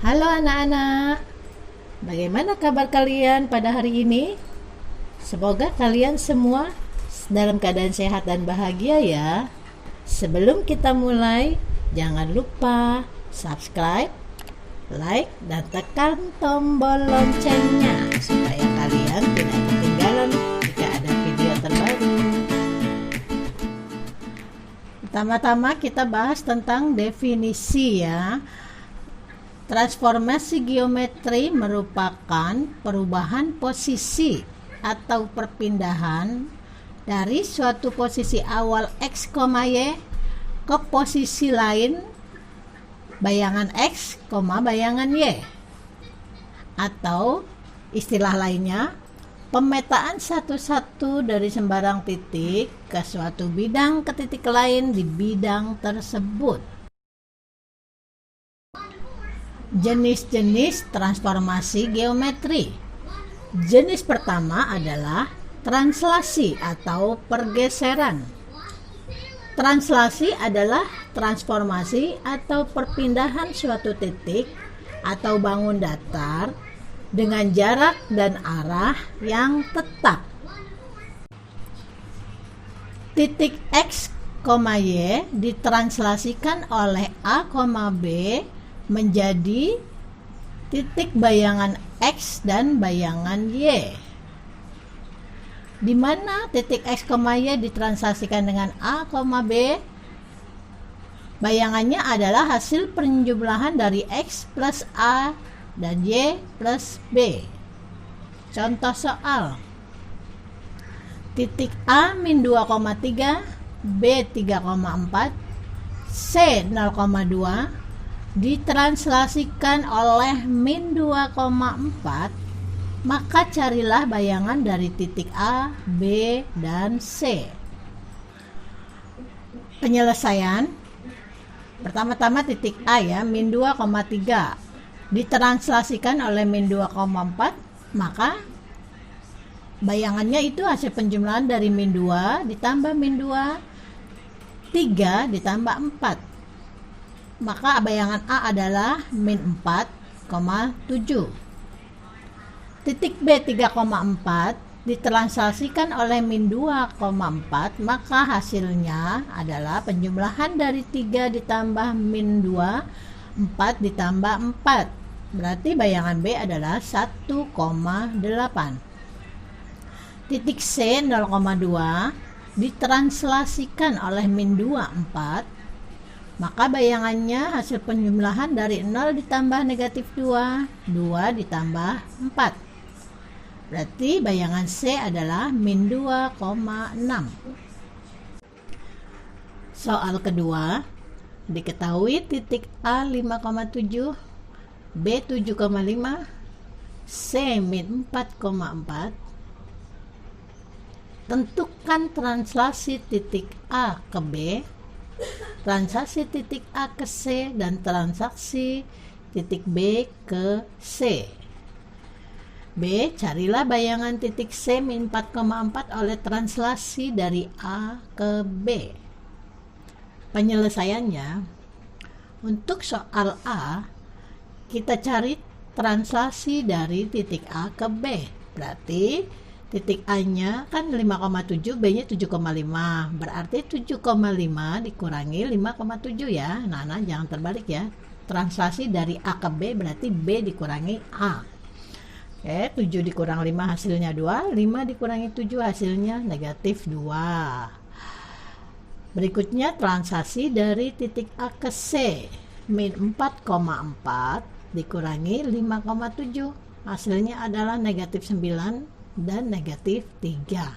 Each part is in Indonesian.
Halo anak-anak, bagaimana kabar kalian pada hari ini? Semoga kalian semua dalam keadaan sehat dan bahagia ya. Sebelum kita mulai, jangan lupa subscribe, like, dan tekan tombol loncengnya supaya kalian tidak ketinggalan jika ada video terbaru. Pertama-tama kita bahas tentang definisi ya. Transformasi geometri merupakan perubahan posisi atau perpindahan dari suatu posisi awal x, y ke posisi lain bayangan x, bayangan y. Atau istilah lainnya, pemetaan satu-satu dari sembarang titik ke suatu bidang ke titik lain di bidang tersebut. Jenis-jenis transformasi geometri. Jenis pertama adalah translasi atau pergeseran. Translasi adalah transformasi atau perpindahan suatu titik atau bangun datar dengan jarak dan arah yang tetap. Titik x, y ditranslasikan oleh a, b menjadi titik bayangan x dan bayangan y. Di mana titik x, y ditranslasikan dengan a, b, bayangannya adalah hasil penjumlahan dari x plus a dan y plus b. Contoh soal: titik a min 2,3, b 3,4, c 0,2 ditranslasikan oleh min 2,4, maka carilah bayangan dari titik A, B, dan C. Penyelesaian. Pertama-tama titik A ya, min 2,3 ditranslasikan oleh min 2,4, maka bayangannya itu hasil penjumlahan dari min 2 ditambah min 2, 3 ditambah 4. Maka bayangan A adalah min 4,7. Titik B 3,4 ditranslasikan oleh min 2,4, maka hasilnya adalah penjumlahan dari 3 ditambah min 2, 4 ditambah 4. Berarti bayangan B adalah 1,8. Titik C 0,2 ditranslasikan oleh min 2, 4, maka bayangannya hasil penjumlahan dari 0 ditambah negatif 2, 2 ditambah 4. Berarti bayangan C adalah min 2,6. Soal kedua, diketahui titik A 5,7, B 7,5, C min 4,4. Tentukan translasi titik A ke B, transaksi titik A ke C, dan transaksi titik B ke C. B. Carilah bayangan titik C min 4,4 oleh translasi dari A ke B. Penyelesaiannya, untuk soal A, kita cari translasi dari titik A ke B. Berarti titik A-nya kan 5,7, B-nya 7,5. Berarti 7,5 dikurangi 5,7 ya. Nah, jangan terbalik ya. Translasi dari A ke B berarti B dikurangi A. Oke, 7 dikurang 5 hasilnya 2. 5 dikurangi 7 hasilnya negatif 2. Berikutnya translasi dari titik A ke C. Min 4,4 dikurangi 5,7. Hasilnya adalah negatif 9 dan negatif 3.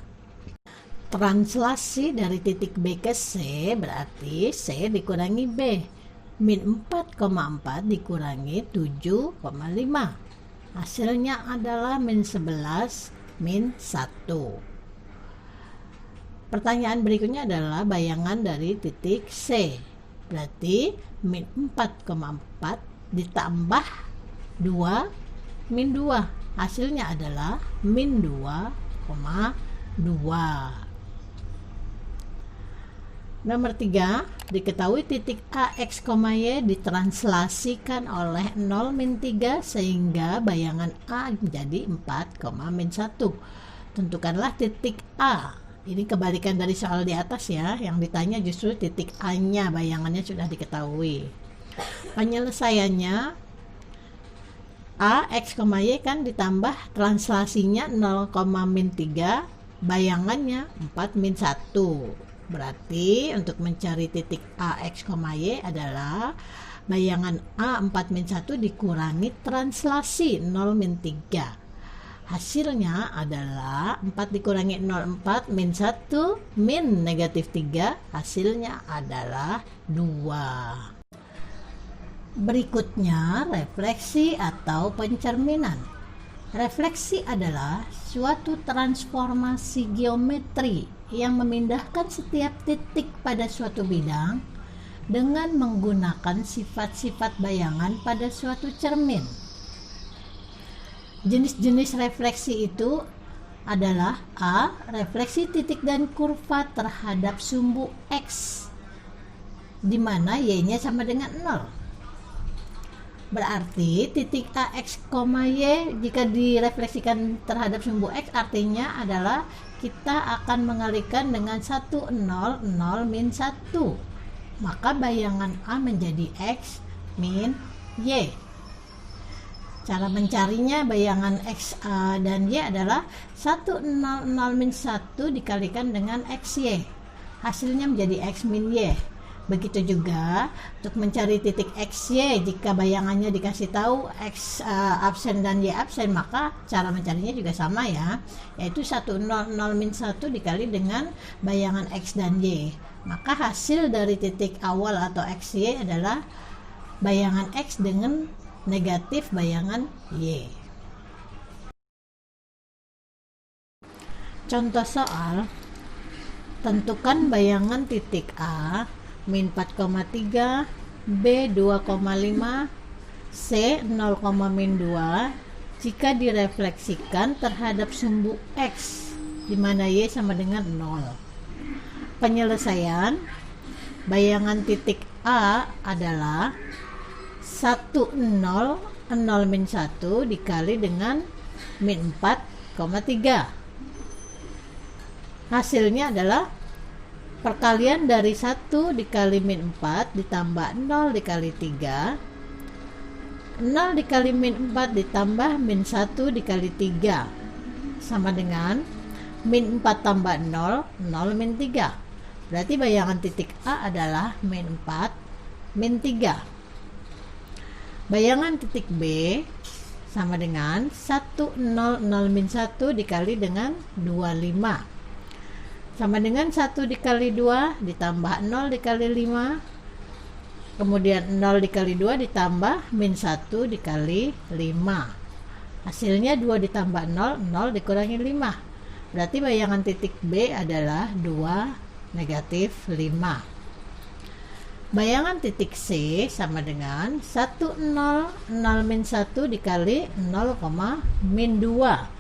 Translasi dari titik B ke C berarti C dikurangi B. Min 4,4 dikurangi 7,5. Hasilnya adalah min 11, min 1. Pertanyaan berikutnya adalah bayangan dari titik C. Berarti min 4,4 ditambah 2, min 2. Hasilnya adalah min 2,2. Nomor 3, diketahui titik A, X, Y ditranslasikan oleh 0, min 3 sehingga bayangan A menjadi 4, min 1. Tentukanlah titik A. Ini kebalikan dari soal di atas ya, yang ditanya justru titik A-nya, bayangannya sudah diketahui. Penyelesaiannya A, X, Y kan ditambah translasinya 0, min 3, bayangannya 4, min 1. Berarti untuk mencari titik A, X, Y adalah bayangan A 4, min 1 dikurangi translasi 0, min 3. Hasilnya adalah 4 dikurangi 0, 4, min 1, min negatif 3. Hasilnya adalah 2. Berikutnya, refleksi atau pencerminan. Refleksi adalah suatu transformasi geometri yang memindahkan setiap titik pada suatu bidang dengan menggunakan sifat-sifat bayangan pada suatu cermin. Jenis-jenis refleksi itu adalah A. Refleksi titik dan kurva terhadap sumbu X, di mana Y-nya sama dengan 0. Berarti titik A, X, Y jika direfleksikan terhadap sumbu X artinya adalah kita akan mengalihkan dengan 1, 0, 0, min 1. Maka bayangan A menjadi X, min Y. Cara mencarinya bayangan X, A, dan Y adalah 1, 0, 0, min 1 dikalikan dengan XY. Hasilnya menjadi X, min Y. Begitu juga untuk mencari titik XY, jika bayangannya dikasih tahu X absen dan Y absen, maka cara mencarinya juga sama ya, yaitu 1, 0, 0, min 1 dikali dengan bayangan X dan Y. Maka hasil dari titik awal atau XY adalah bayangan X dengan negatif bayangan Y. Contoh soal, tentukan bayangan titik A min 4,3, B 2,5, C 0, min 2 jika direfleksikan terhadap sumbu X di mana Y sama dengan 0. Penyelesaian bayangan titik A adalah 1, 0, 0, min 1 dikali dengan min 4,3. Hasilnya adalah perkalian dari 1 dikali min 4 ditambah 0 dikali 3, 0 dikali min 4 ditambah min 1 dikali 3 sama dengan min 4 tambah 0, 0, min 3. Berarti bayangan titik A adalah min 4, min 3. Bayangan titik B sama dengan 1, 0, 0, min 1 dikali dengan 25 sama dengan 1 dikali 2 ditambah 0 dikali 5, kemudian 0 dikali 2 ditambah min 1 dikali 5. Hasilnya 2 ditambah 0, 0 dikurangi 5. Berarti bayangan titik B adalah 2, negatif 5. Bayangan titik C sama dengan 1, 0, 0, min 1 dikali 0, min 2.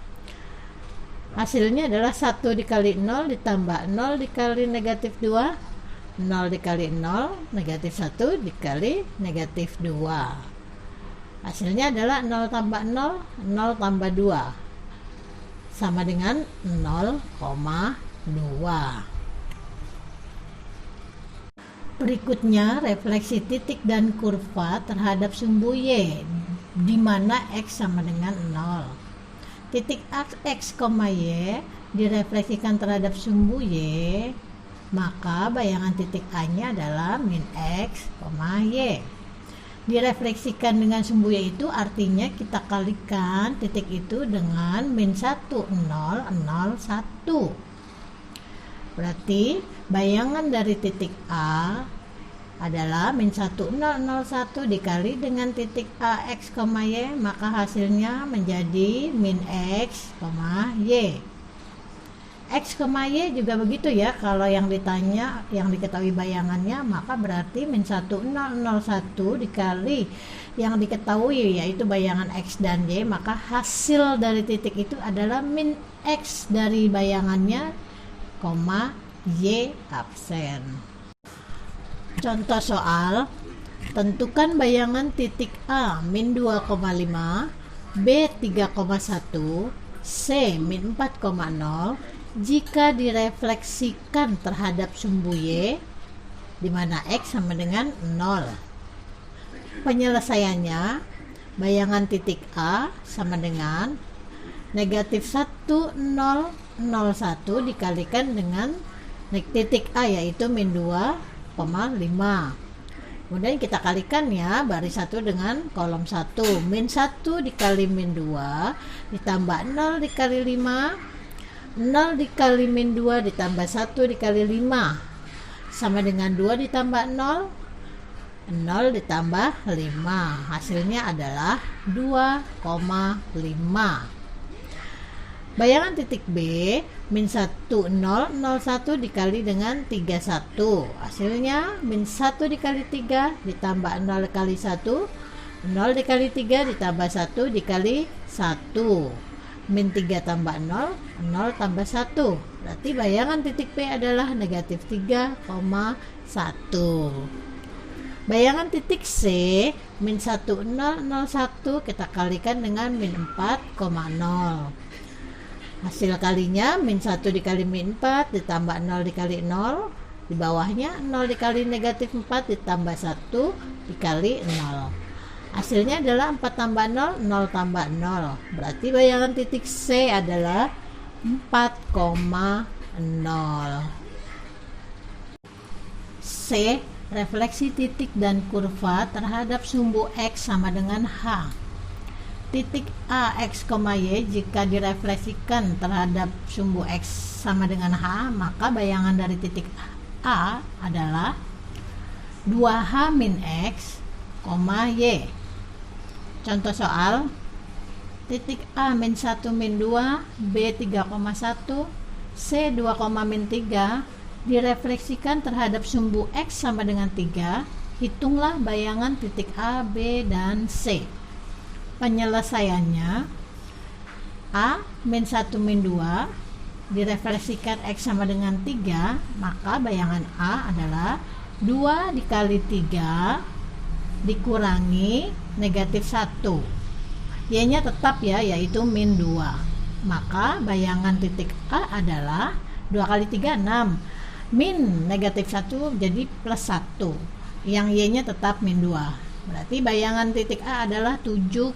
Hasilnya adalah 1 dikali 0 ditambah 0 dikali negatif 2, 0 dikali 0, negatif 1 dikali negatif 2. Hasilnya adalah 0 tambah 0, 0 tambah 2, sama dengan 0,2. Berikutnya, refleksi titik dan kurva terhadap sumbu Y, di mana X sama dengan 0. Titik X, Y direfleksikan terhadap sumbu Y, maka bayangan titik A-nya adalah min X, Y. Direfleksikan dengan sumbu Y itu artinya kita kalikan titik itu dengan min 1, 0, 0, 1. Berarti bayangan dari titik A adalah min 1, 0, 0, 1 dikali dengan titik A, X, Y, maka hasilnya menjadi min X, Y. X, Y juga begitu ya, kalau yang ditanya, yang diketahui bayangannya, maka berarti min 1, 0, 0, 1 dikali yang diketahui yaitu bayangan X dan Y, maka hasil dari titik itu adalah min X dari bayangannya, Y absen. Contoh soal, tentukan bayangan titik A min 2,5, B 3,1, C min 4,0 jika direfleksikan terhadap sumbu Y, di mana X sama dengan 0. Penyelesaiannya, bayangan titik A sama dengan negatif 1, 0, 0, 1 dikalikan dengan titik A, yaitu min 2,5. Kemudian kita kalikan ya baris 1 dengan kolom 1. Min 1 dikali min 2 ditambah 0 dikali 5, 0 dikali min 2 ditambah 1 dikali 5 sama dengan 2 ditambah 0, 0 ditambah 5. Hasilnya adalah 2,5. Bayangan titik B min 1, 0, 0, 1 dikali dengan 31. Hasilnya min 1 dikali 3 ditambah 0 kali 1, 0 dikali 3 ditambah 1 dikali 1. Min 3 tambah 0, 0 tambah 1. Berarti bayangan titik P adalah negatif 3,1. Bayangan titik C min 1, 0, 0, 1 kita kalikan dengan min 4,0. Hasil kalinya min 1 dikali min 4 ditambah 0 dikali 0. Di bawahnya 0 dikali negatif 4 ditambah 1 dikali 0. Hasilnya adalah 4 tambah 0, 0 tambah 0. Berarti bayangan titik C adalah 4,0. C. Refleksi titik dan kurva terhadap sumbu X sama dengan H. Titik A, X, Y jika direfleksikan terhadap sumbu X sama dengan H, maka bayangan dari titik A adalah 2H min X, Y. Contoh soal, titik A min 1 min 2, B 3,1, C 2, min 3 direfleksikan terhadap sumbu X sama dengan 3. Hitunglah bayangan titik A, B, dan C. Penyelesaiannya, A min 1 min 2 direfleksikan X sama dengan 3, maka bayangan A adalah 2 dikali 3 dikurangi negatif 1. Y-nya tetap ya, yaitu min 2. Maka bayangan titik A adalah 2 kali 3, 6. Min negatif 1 jadi plus 1. Yang Y-nya tetap min 2. Berarti bayangan titik A adalah 7,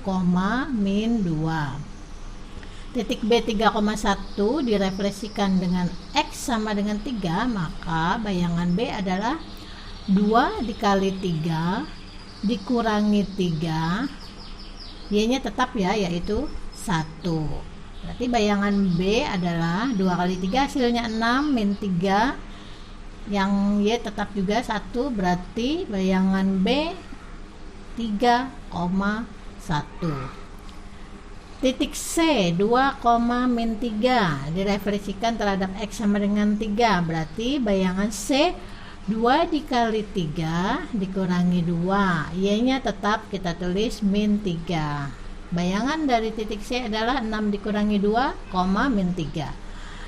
min 2. Titik B 3,1 direfleksikan dengan X sama dengan 3, maka bayangan B adalah 2 dikali 3 dikurangi 3, Y-nya tetap ya, yaitu 1. Berarti bayangan B adalah 2 kali 3 hasilnya 6 min 3, yang Y tetap juga 1, berarti bayangan B 3,1. Titik C 2, min 3 direfleksikan terhadap X sama dengan 3, berarti bayangan C 2 dikali 3 dikurangi 2, Y-nya tetap kita tulis min 3. Bayangan dari titik C adalah 6 dikurangi 2, min 3.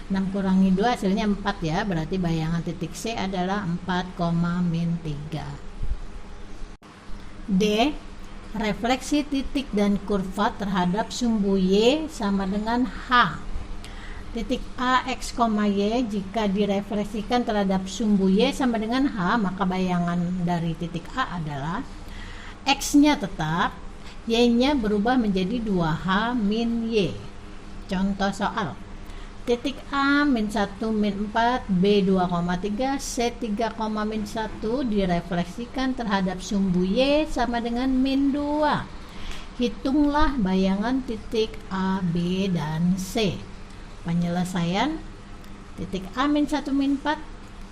6 kurangi 2 hasilnya 4 ya, berarti bayangan titik C adalah 4, min 3. D. Refleksi titik dan kurva terhadap sumbu Y sama dengan H. Titik A, X, Y jika direfleksikan terhadap sumbu Y sama dengan H, maka bayangan dari titik A adalah X-nya tetap, Y-nya berubah menjadi 2H min Y. Contoh soal, titik A min 1 min 4, B 2,3, C 3, min 1 direfleksikan terhadap sumbu Y sama dengan min 2. Hitunglah bayangan titik A, B, dan C. Penyelesaian, titik A min 1 min 4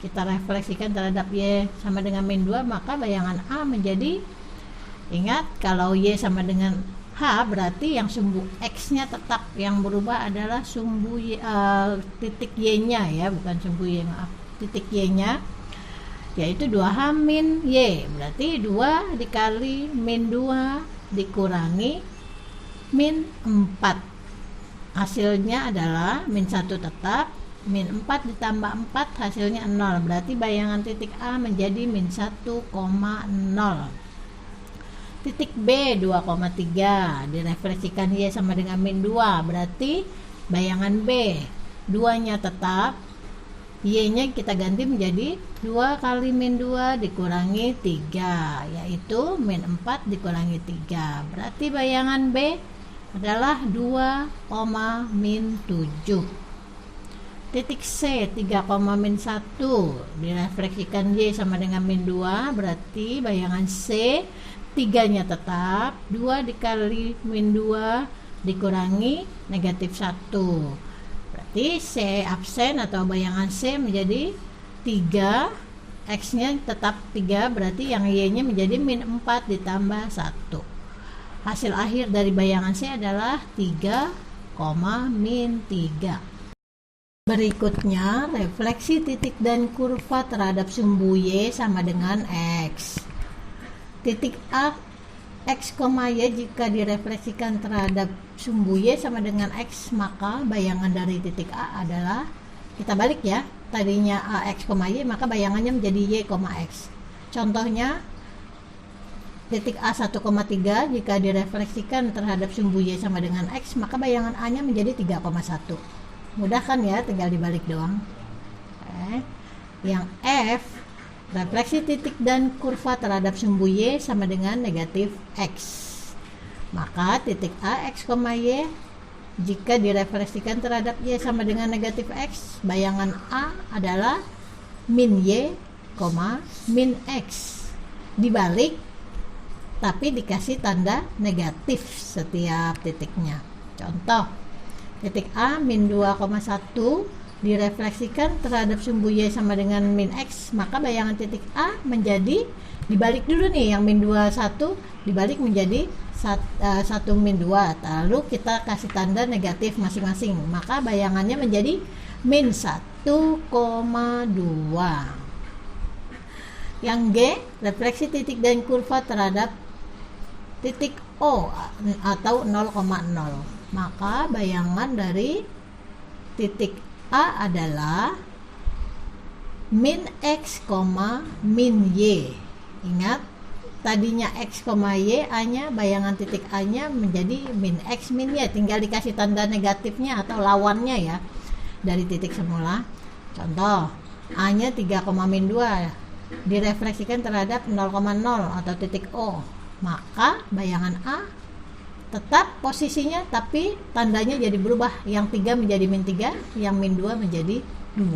kita refleksikan terhadap Y sama dengan min 2, maka bayangan A menjadi, ingat kalau Y sama dengan H berarti yang sumbu X-nya tetap, yang berubah adalah sumbu titik Y-nya ya, bukan sumbu Y, maaf, titik Y-nya yaitu 2H min Y, berarti 2 dikali min 2 dikurangi min 4. Hasilnya adalah min 1 tetap, min 4 ditambah 4 hasilnya 0, berarti bayangan titik A menjadi min 1,0. Titik B 2,3 direfleksikan Y sama dengan min 2, berarti bayangan B 2 nya tetap, Y nya kita ganti menjadi 2 kali min 2 dikurangi 3, yaitu min 4 dikurangi 3, berarti bayangan B adalah 2, min 7. Titik C 3, min 1 direfleksikan Y sama dengan min 2, berarti bayangan C 3 nya tetap, 2 dikali min 2 dikurangi negatif 1, berarti C absen atau bayangan C menjadi 3, X nya tetap 3, berarti yang Y nya menjadi min 4 ditambah 1. Hasil akhir dari bayangan C adalah 3, min 3. Berikutnya refleksi titik dan kurva terhadap sumbu Y sama dengan X. Titik A X, Y jika direfleksikan terhadap sumbu Y sama dengan X, maka bayangan dari titik A adalah, kita balik ya, tadinya A X, Y, maka bayangannya menjadi Y, X. Contohnya titik A 1,3 jika direfleksikan terhadap sumbu Y sama dengan X, maka bayangan A nya menjadi 3,1. Mudah kan ya, tinggal dibalik doang. Yang F, refleksi titik dan kurva terhadap sumbu Y sama dengan negatif X, maka titik A X, Y jika direfleksikan terhadap Y sama dengan negatif X, bayangan A adalah min Y, min X, dibalik tapi dikasih tanda negatif setiap titiknya. Contoh, titik A min 2,1 direfleksikan terhadap sumbu Y sama dengan min X, maka bayangan titik A menjadi, dibalik dulu nih, yang min 21 dibalik menjadi 1 min 2, lalu kita kasih tanda negatif masing-masing, maka bayangannya menjadi min 1,2. Yang G, refleksi titik dan kurva terhadap titik O atau 0,0, maka bayangan dari titik A adalah min X, min Y. Ingat, tadinya X, Y, A nya, bayangan titik A nya menjadi min X, min Y, tinggal dikasih tanda negatifnya atau lawannya ya dari titik semula. Contoh, A nya 3, min 2 direfleksikan terhadap 0,0 atau titik O, maka bayangan A tetap posisinya, tapi tandanya jadi berubah, yang 3 menjadi min 3, yang min 2 menjadi 2.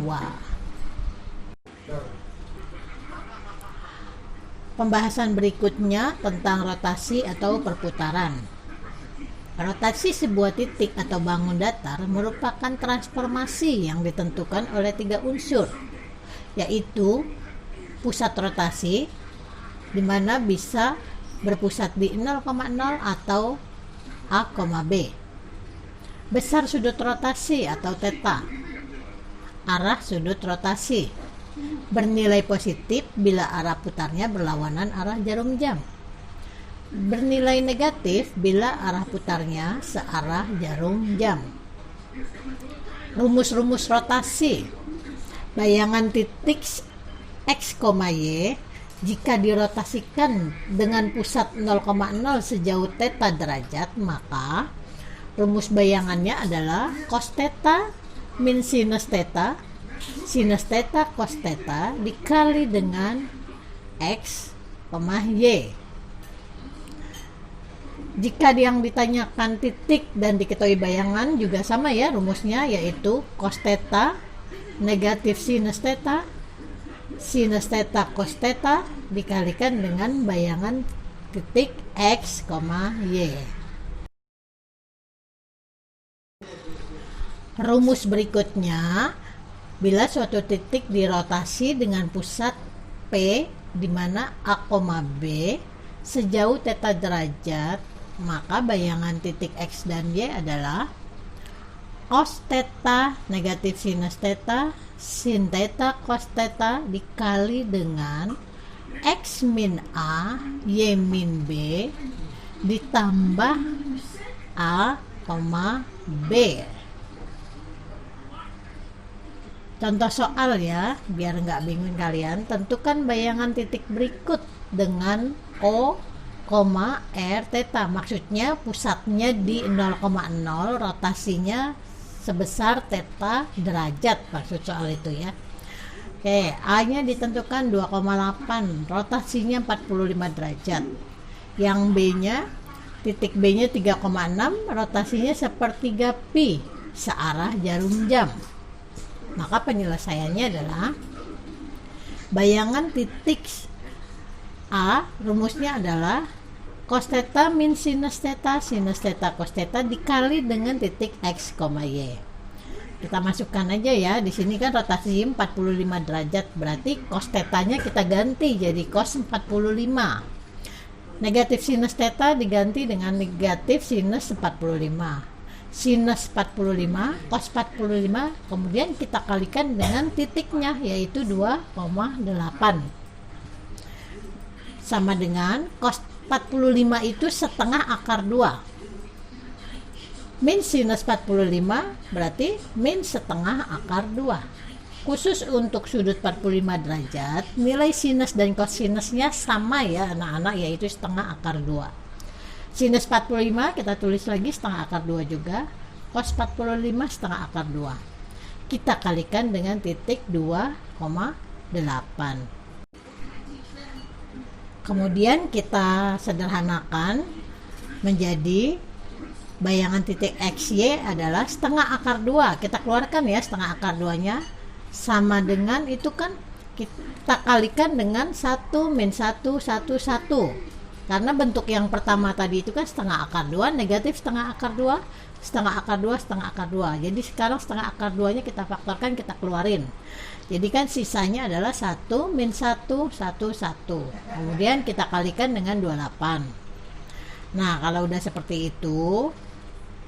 Pembahasan berikutnya tentang rotasi atau perputaran. Rotasi sebuah titik atau bangun datar merupakan transformasi yang ditentukan oleh 3 unsur, yaitu pusat rotasi, di mana bisa berpusat di 0,0 atau A, B. Besar sudut rotasi atau theta, arah sudut rotasi, bernilai positif bila arah putarnya berlawanan arah jarum jam, bernilai negatif bila arah putarnya searah jarum jam. Rumus-rumus rotasi. Bayangan titik X, Y jika dirotasikan dengan pusat 0,0 sejauh theta derajat, maka rumus bayangannya adalah cos theta min sinus theta cos theta dikali dengan X, Y. Jika yang ditanyakan titik dan diketahui bayangan juga sama ya rumusnya, yaitu cos theta negatif sinus theta cos theta dikalikan dengan bayangan titik X, Y. Rumus berikutnya, bila suatu titik dirotasi dengan pusat P di mana A, B sejauh theta derajat, maka bayangan titik X dan Y adalah cos theta negatif sinus theta sin theta cos theta dikali dengan X min A, Y min B ditambah A, B. Contoh soal ya, biar nggak bingung kalian. Tentukan bayangan titik berikut dengan O, R theta. Maksudnya pusatnya di 0,0, rotasinya sebesar theta derajat, maksud soal itu ya. Oke, A-nya ditentukan 2,8, rotasinya 45 derajat. Yang B-nya, titik B-nya 3,6, rotasinya sepertiga pi, searah jarum jam. Maka penyelesaiannya adalah bayangan titik A, rumusnya adalah cos theta min sinus theta cos theta dikali dengan titik X, Y. Kita masukkan aja ya, di sini kan rotasi 45 derajat, berarti cos tetanya kita ganti jadi cos 45. Negatif sinus theta diganti dengan negatif sinus 45. Sinus 45, cos 45, kemudian kita kalikan dengan titiknya, yaitu 2,8. Sama dengan cos 45 itu setengah akar 2. Min sinus 45 berarti min setengah akar 2. Khusus untuk sudut 45 derajat, nilai sinus dan kosinusnya sama ya anak-anak, yaitu setengah akar 2. Sinus 45 kita tulis lagi setengah akar 2 juga, cos 45 setengah akar 2. Kita kalikan dengan titik 2,8. Kemudian kita sederhanakan menjadi bayangan titik XY adalah setengah akar 2. Kita keluarkan ya setengah akar 2-nya. Sama dengan itu kan kita kalikan dengan 1 min 1, 1, 1. Karena bentuk yang pertama tadi itu kan setengah akar 2, negatif setengah akar 2, setengah akar 2, setengah akar 2. Jadi sekarang setengah akar 2-nya kita faktorkan, kita keluarin. Jadi kan sisanya adalah 1 min 1, 1, 1. Kemudian kita kalikan dengan 28. Nah, kalau udah seperti itu,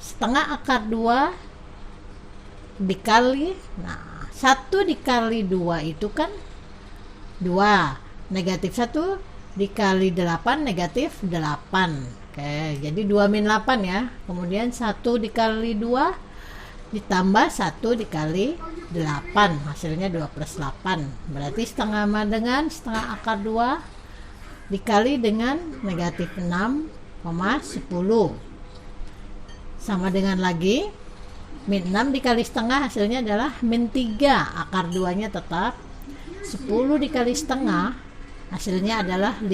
setengah akar 2 dikali, nah 1 dikali 2 itu kan 2, negatif 1 dikali 8 negatif 8. Oke, jadi 2 min 8 ya. Kemudian 1 dikali 2 ditambah 1 dikali 8, hasilnya 2 plus 8. Berarti setengah sama dengan setengah akar 2 dikali dengan negatif 6,10. Sama dengan lagi min 6 dikali setengah, hasilnya adalah min 3, akar 2 nya tetap. 10 dikali setengah, hasilnya adalah 5,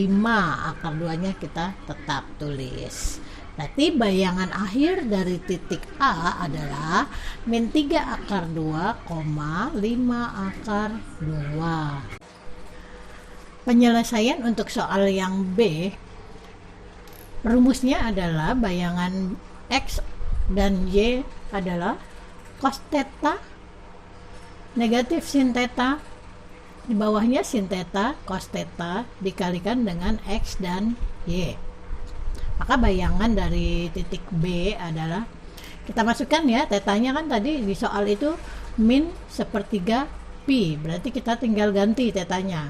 akar 2 nya kita tetap tulis. Berarti bayangan akhir dari titik A adalah min 3 akar 2, 5 akar 2. Penyelesaian untuk soal yang B, rumusnya adalah bayangan X dan Y adalah cos theta negatif sin theta, di bawahnya sin theta cos theta dikalikan dengan X dan Y. Maka bayangan dari titik B adalah, kita masukkan ya, tetanya kan tadi di soal itu min sepertiga pi, berarti kita tinggal ganti tetanya.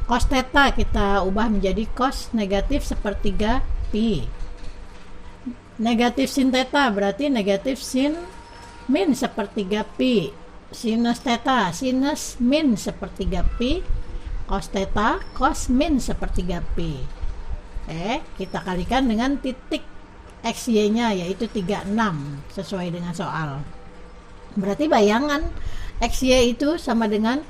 Cos theta kita ubah menjadi cos negatif sepertiga pi. Negatif sin theta berarti negatif sin min sepertiga pi. Sinus theta sinus min sepertiga pi. Cos theta cos min sepertiga pi. Kita kalikan dengan titik XY nya, yaitu 36 sesuai dengan soal. Berarti bayangan XY itu sama dengan,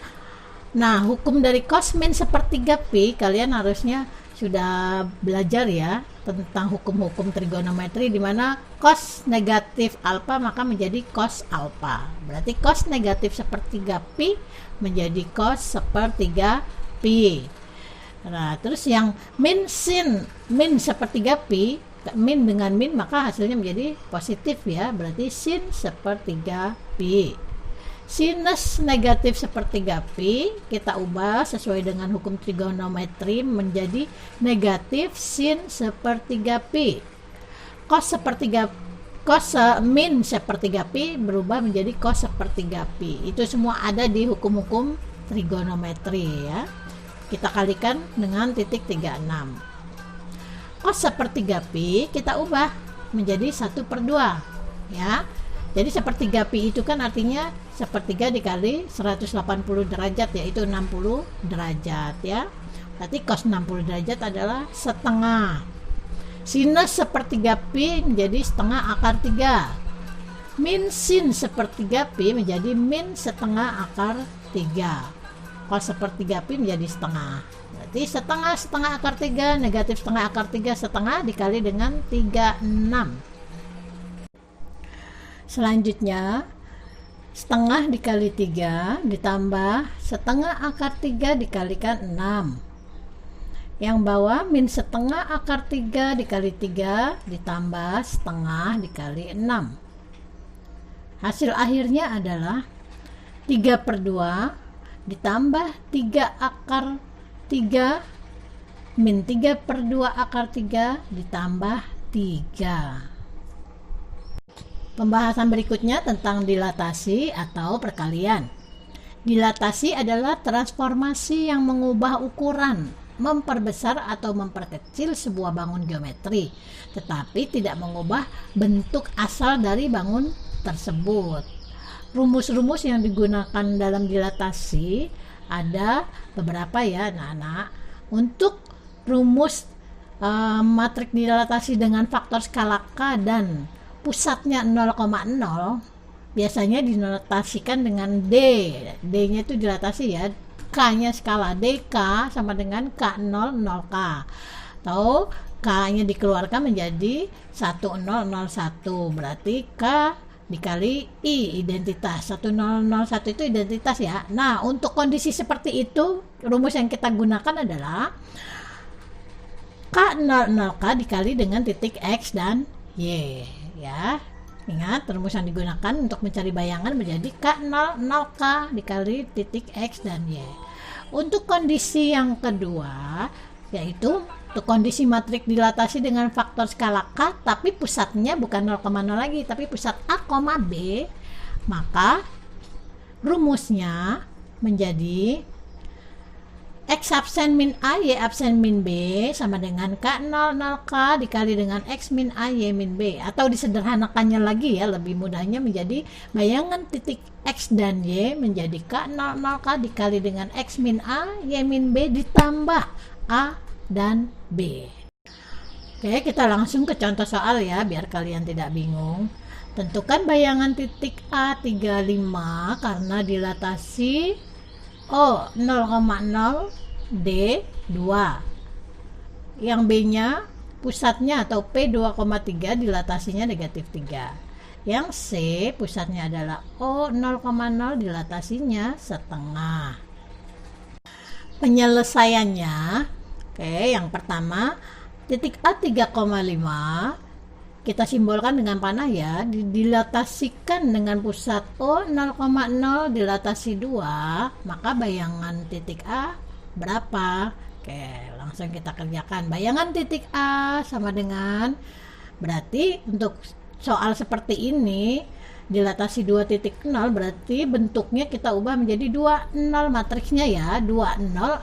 nah hukum dari cos min sepertiga pi kalian harusnya sudah belajar ya tentang hukum-hukum trigonometri, di mana cos negatif alfa maka menjadi cos alfa. Berarti cos negatif sepertiga pi menjadi cos sepertiga pi. Nah, terus yang min sin min sepertiga pi, min dengan min maka hasilnya menjadi positif ya, berarti sin sepertiga pi. Sinus negatif sepertiga pi kita ubah sesuai dengan hukum trigonometri menjadi negatif sin sepertiga pi. Cos min sepertiga pi berubah menjadi cos sepertiga pi. Itu semua ada di hukum-hukum trigonometri ya. Kita kalikan dengan titik 36. Cos sepertiga pi kita ubah menjadi 1/2 ya. Jadi sepertiga pi itu kan artinya sepertiga dikali 180 derajat, yaitu 60 derajat ya. Berarti cos 60 derajat adalah setengah. Sinus sepertiga pi menjadi setengah akar 3. Min sin sepertiga pi menjadi min setengah akar 3. Cos sepertiga pi menjadi setengah. Berarti setengah akar 3, negatif setengah akar 3 setengah dikali dengan 36. Selanjutnya, setengah dikali 3 ditambah setengah akar 3 dikalikan 6. Yang bawah min setengah akar 3 dikali 3 ditambah setengah dikali 6. Hasil akhirnya adalah 3/2 ditambah 3 akar 3 min 3/2 akar 3 ditambah 3. Pembahasan berikutnya tentang dilatasi atau perkalian. Dilatasi adalah transformasi yang mengubah ukuran, memperbesar atau memperkecil sebuah bangun geometri, tetapi tidak mengubah bentuk asal dari bangun tersebut. Rumus-rumus yang digunakan dalam dilatasi ada beberapa ya anak-anak. Untuk rumus matrik dilatasi dengan faktor skala K dan pusatnya 0,0 biasanya dinotasikan dengan D. D-nya itu dilatasi ya. K-nya skala DK sama dengan K0 0K. Atau K-nya dikeluarkan menjadi 1001. Berarti K dikali I identitas. 1001 itu identitas ya. Nah, untuk kondisi seperti itu, rumus yang kita gunakan adalah K0 0K dikali dengan titik X dan Y. Ya, ingat rumus yang digunakan untuk mencari bayangan menjadi K0 0K dikali titik X dan Y. Untuk kondisi yang kedua, yaitu untuk kondisi matrik dilatasi dengan faktor skala K tapi pusatnya bukan 0,0 lagi tapi pusat A, B, maka rumusnya menjadi X absen min A, Y absen min B sama dengan K0 0K dikali dengan X min A, Y min B. Atau disederhanakannya lagi ya, lebih mudahnya menjadi bayangan titik X dan Y menjadi K0 0K dikali dengan X min A, Y min B ditambah A dan B. Oke, kita langsung ke contoh soal ya, biar kalian tidak bingung. Tentukan bayangan titik A35 karena dilatasi O 0,0 D2. Yang B-nya pusatnya atau P 2,3 dilatasinya negatif 3. Yang C pusatnya adalah O 0,0 dilatasinya setengah. Penyelesaiannya, oke, yang pertama titik A 3,5 kita simbolkan dengan panah ya, dilatasikan dengan pusat O 0,0 dilatasi 2, maka bayangan titik A berapa? Oke, langsung kita kerjakan. Bayangan titik A sama dengan, berarti untuk soal seperti ini dilatasi 2.0 berarti bentuknya kita ubah menjadi 20 matriksnya ya, 2002.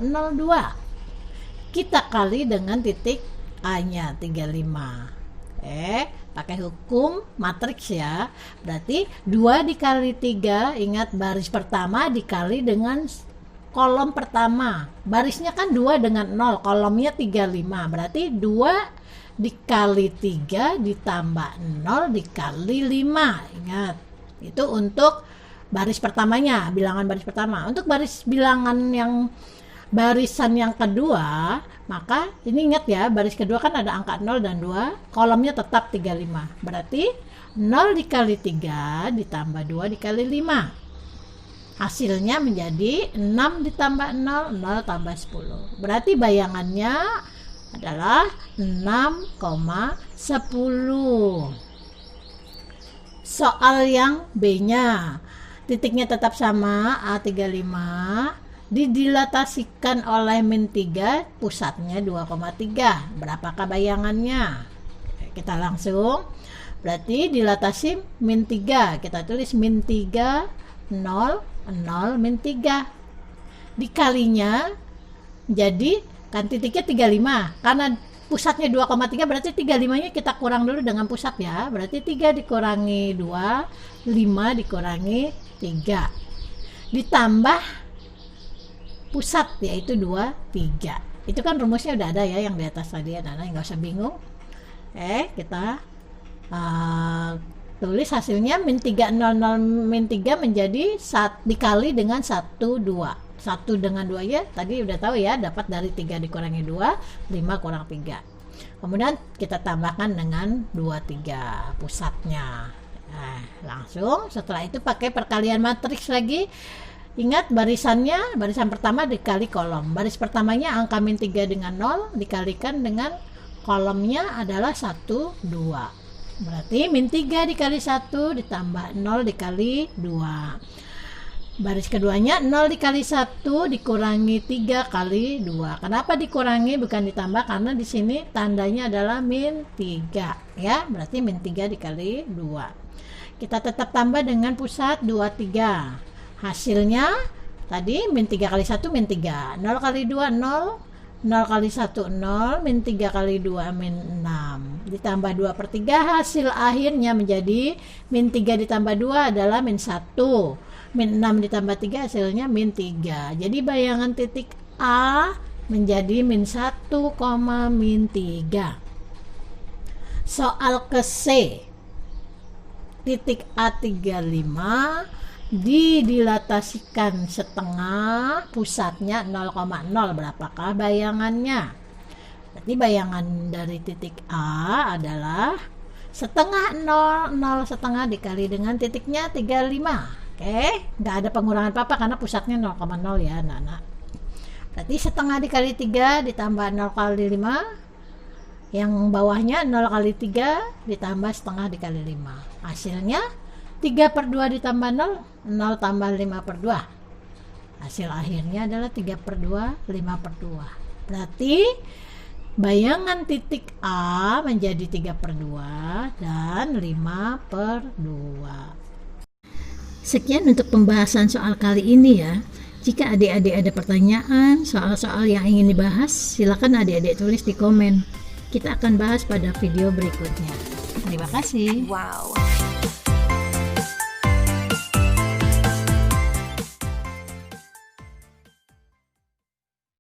Kita kali dengan titik A-nya 35. Pakai hukum matriks ya. Berarti 2 dikali 3, ingat baris pertama dikali dengan kolom pertama. Barisnya kan 2 dengan 0, kolomnya 35. Berarti 2 dikali 3 ditambah 0 dikali 5. Ingat, itu untuk baris pertamanya, bilangan baris pertama. Untuk baris bilangan yang barisan yang kedua, maka ini ingat ya, baris kedua kan ada angka 0 dan 2, kolomnya tetap 35. Berarti 0 dikali 3 ditambah 2 dikali 5. Hasilnya menjadi 6 ditambah 0, 0 tambah 10. Berarti bayangannya adalah 6,10. Soal yang B-nya, titiknya tetap sama, A35. Didilatasikan oleh min 3, pusatnya 2,3. Berapakah bayangannya? Kita langsung, berarti dilatasi min 3, kita tulis min 3, 0, 0, min 3. Dikalinya, jadi kan titiknya 35, karena pusatnya 2,3, berarti 35-nya kita kurang dulu dengan pusat ya. Berarti 3 dikurangi 2, 5 dikurangi 3. Ditambah pusat yaitu 2, 3. Itu kan rumusnya udah ada ya yang di atas tadi, anak-anak nggak usah bingung. Kita tulis hasilnya min 300 min 3 menjadi dikali dengan 1, 2. 1 dengan 2 ya tadi udah tahu ya, dapat dari 3 dikurangi 2, 5 kurang 3. Kemudian kita tambahkan dengan 2, 3 pusatnya. Langsung setelah itu pakai perkalian matriks lagi. Ingat barisannya, barisan pertama dikali kolom. Baris pertamanya angka min 3 dengan 0 dikalikan dengan kolomnya adalah 1, 2. Berarti min 3 dikali 1 ditambah 0 dikali 2. Baris keduanya 0 dikali 1 dikurangi 3 kali 2. Kenapa dikurangi bukan ditambah? Karena di sini tandanya adalah min 3 ya. Berarti min 3 dikali 2. Kita tetap tambah dengan pusat 2, 3. Hasilnya tadi min 3 kali 1 min 3. 0 kali 2 0. 0 kali 1 0. Min 3 kali 2 min 6. Ditambah 2/3. Hasil akhirnya menjadi min 3 ditambah 2 adalah min 1. Min 6 ditambah 3 hasilnya min 3. Jadi bayangan titik A menjadi min 1, min 3. Soal ke C. Titik A35 didilatasikan setengah, pusatnya 0,0. Berapakah bayangannya? Berarti bayangan dari titik A adalah setengah 0, 0 setengah dikali dengan titiknya 35. Nggak ada pengurangan apa-apa karena pusatnya 0,0 ya anak-anak. Berarti setengah dikali 3 ditambah 0 kali 5. Yang bawahnya 0 kali 3 ditambah setengah dikali 5. Hasilnya 3/2 ditambah 0, 0 tambah 5/2. Hasil akhirnya adalah 3/2, 5/2. Berarti bayangan titik A menjadi 3/2 dan 5/2. Sekian untuk pembahasan soal kali ini ya. Jika adik-adik ada pertanyaan, soal-soal yang ingin dibahas, silakan adik-adik tulis di komen. Kita akan bahas pada video berikutnya. Terima kasih. Wow.